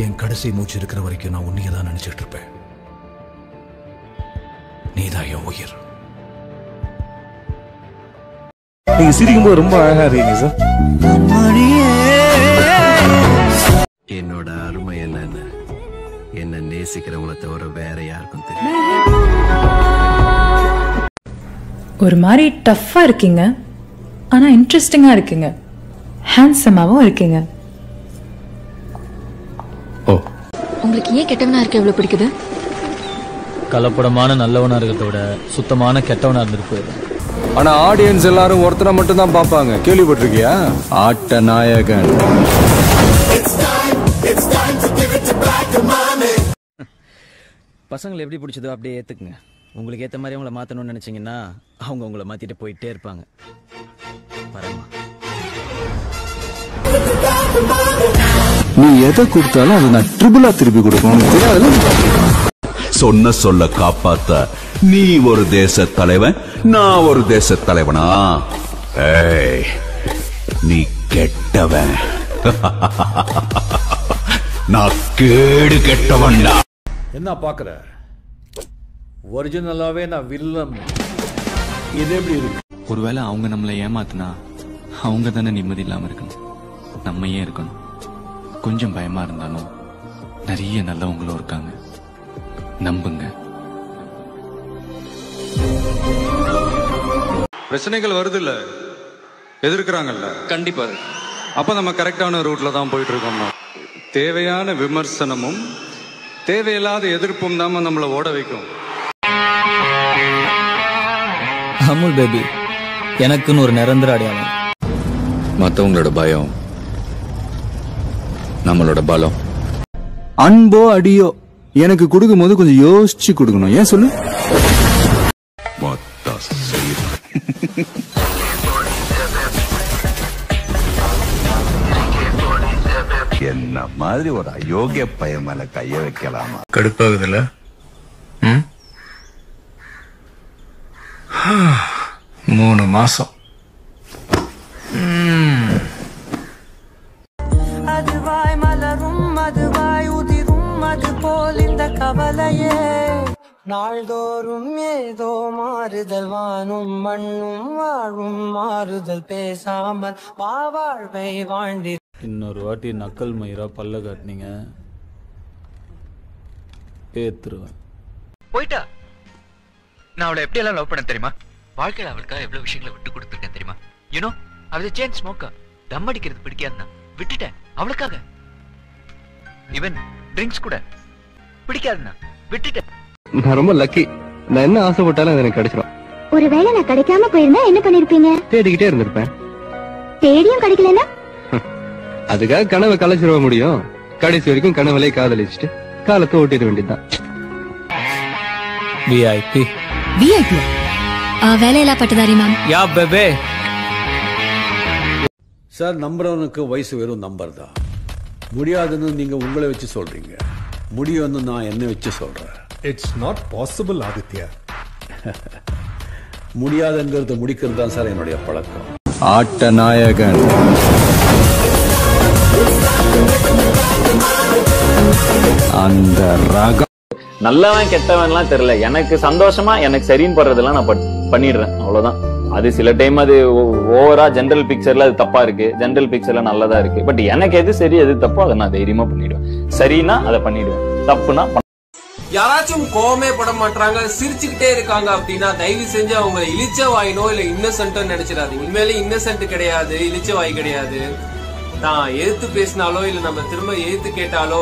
என் கடைசி மூச்சு இருக்கிற வரைக்கும் நான் உன்னையே தான் நினைச்சிட்டு இருப்பேன். நீதான் என் உயிர். நீங்க சிரிக்கும்போது ரொம்ப அழகா இருக்கீங்க சார். என்னோட அருமை என்னன்னு என்ன நேசிக்கிறவங்கள தவிர வேற யாருக்கும் தெரியும். ஒரு மாதிரி டஃப்பா இருக்கீங்க, ஆனா இன்ட்ரெஸ்டிங்கா இருக்கீங்க, ஹேண்ட்ஸமாவும் இருக்கீங்க. ஓ, உங்களுக்கு ஏன் கெட்டவனா இருக்க எவ்வளவு பிடிக்குது? கலப்படமான நல்லவனா இருக்கிறத விட சுத்தமான கெட்டவனா இருந்திருக்கு. ஆனா ஆடியன்ஸ் எல்லாரும் ஒருத்தரை மட்டும் தான் பாப்பாங்க. கேள்விப்பட்டிருக்கியா? ஆட்ட நாயகன். பசங்களை எப்படி பிடிச்சதோ அப்படியே ஏத்துக்குங்க. உங்களுக்கு ஏத்த மாதிரி அவங்கள மாத்தணும்னு நினைச்சீங்கன்னா அவங்க உங்களை மாத்திட்டு போயிட்டே இருப்பாங்க. பரமா, நீ எதை கொடுத்தாலும் அதை நான் ட்ரிபிளா திருப்பி கொடுக்கணும். சொன்ன சொல்ல காப்பாத்த நீ ஒரு தேச தலைவன், நான் ஒரு தேச தலைவனா? ஏய், நீ கெட்டவன். நான் கேடு கெட்டவன்டா. என்ன பாக்குற? ஒரிஜினலாவே நான் வில்லன். இது எப்படி இருக்கு? ஒருவேளை அவங்க நம்மளை ஏமாத்தினா அவங்க தானே நிம்மதி இல்லாம இருக்கணும், நம்ம ஏன் இருக்கணும்? கொஞ்சம் பயமா இருந்தாலும் நிறைய நல்லவங்களும் இருக்காங்க, நம்புங்க. பிரச்சனைகள் வருது இல்ல, எதிர்க்கிறாங்கல்ல, கண்டிப்பா. அப்ப நம்ம கரெக்டான ரூட்ல தான் போயிட்டு இருக்கோம். தேவையான விமர்சனமும் தேவையில்லாத எதிர்ப்பும் தான் நம்மளை ஓட வைக்கும். அமுல் பேபி எனக்குன்னு ஒரு நிரந்தர அடையாளம். மத்தவங்களோட பயம் நம்மளோட பலம். அன்போ அடியோ எனக்கு கொடுக்கும் போது கொஞ்சம் யோசிச்சு கொடுக்கணும். ஏன் சொல்லு? என்ன மாதிரி ஒரு அயோக்கிய பையன் மேல கைய வைக்கலாமா? கடுப்பாகுதுல்ல? 3 மாசம். அதுவாய் மலரும் அதுவாய் உதிரும் அது போல் இந்த கவலையே நாள்தோறும் ஏதோ மாறுதல், வானும் மண்ணும் வாழும் மாறுதல், பேசாமல் வாழ்வை வாழ்ந்தி. இன்னொரு வாட்டி நக்கல் மயிரா பல்ல காட்டினீங்க பேத்துருவேன். போயிட்டா. நான் அவளை எப்படி எல்லாம் லவ் பண்ண தெரியுமா? வாழ்க்கையில அவளுக்காக எவ்வளவு விஷயங்களை விட்டு கொடுத்துருக்கேன் தெரியுமா? யூனோ, அவள் சேஞ்ச் ஸ்மோக்கர். தம் அடிக்கிறது பிடிக்காதுன்னா விட்டுட்டேன் அவளுக்காக. ஈவன் ட்ரிங்க்ஸ் கூட பிடிக்காதுன்னா விட்டுட்டேன். நான் ரொம்ப லக்கி. நான் என்ன ஆசைப்பட்டாலும் அது எனக்கு கிடைச்சிடும். ஒருவேளை நான் கிடைக்காம போயிருந்தா என்ன பண்ணிருப்பீங்க? தேடிக்கிட்டே இருந்திருப்பேன். தேடியும் கிடைக்கலன்னா அதுக்காக கனவை கலைச்சிட முடியும்? கடைசி வரைக்கும் கனவுலே காதலிச்சுட்டு காலத்தை ஓட்டிட வேண்டியதுதான். விஐபி விஐபி வேலையெல்லாம் பட்டதாரி மேம். யா பேபே. சார், நம்புறவனுக்கு வயசு வெறும் நம்பர் தான். முடியாதுன்னு நீங்க உங்களை வச்சு சொல்றீங்க, முடியும்னு நான் என்ன வச்சு சொல்றேன். It's not possible Aditya. முடியாதுங்கிறத முடிக்கிறது தான் சார் என்னுடைய பழக்கம். ஆட்ட நாயகன். அந்த ரகம். நல்லவன் கெட்டவன்லாம் தெரியல, எனக்கு சந்தோஷமா எனக்கு சரின்னு படுறதெல்லாம் நான் பண்ணிடுறேன், அவ்வளவுதான். அது சில டைம் அது ஓவரா ஜெனரல் பிக்சர்ல அது தப்பா இருக்கு, ஜெனரல் பிக்சர்ல நல்லதா இருக்கு. பட் எனக்கு எது சரி எது தப்போ அதை நான் தைரியமா பண்ணிடுவேன். சரின்னா அதை பண்ணிடுவேன், தப்புனா யாராச்சும் கோவமே பட மாட்டாங்க, சிரிச்சுக்கிட்டே இருக்காங்க அப்படின்னா தயவு செஞ்சு அவங்க இழிச்ச வாயினோ இல்ல இன்னசென்ட்டோ நினைச்சிடாதீங்க. உண்மையிலே இன்னசென்ட் கிடையாது, இழிச்ச வாய் கிடையாது. நான் எதிர்த்து பேசினாலோ இல்ல நம்ம திரும்ப எதிர்த்து கேட்டாலோ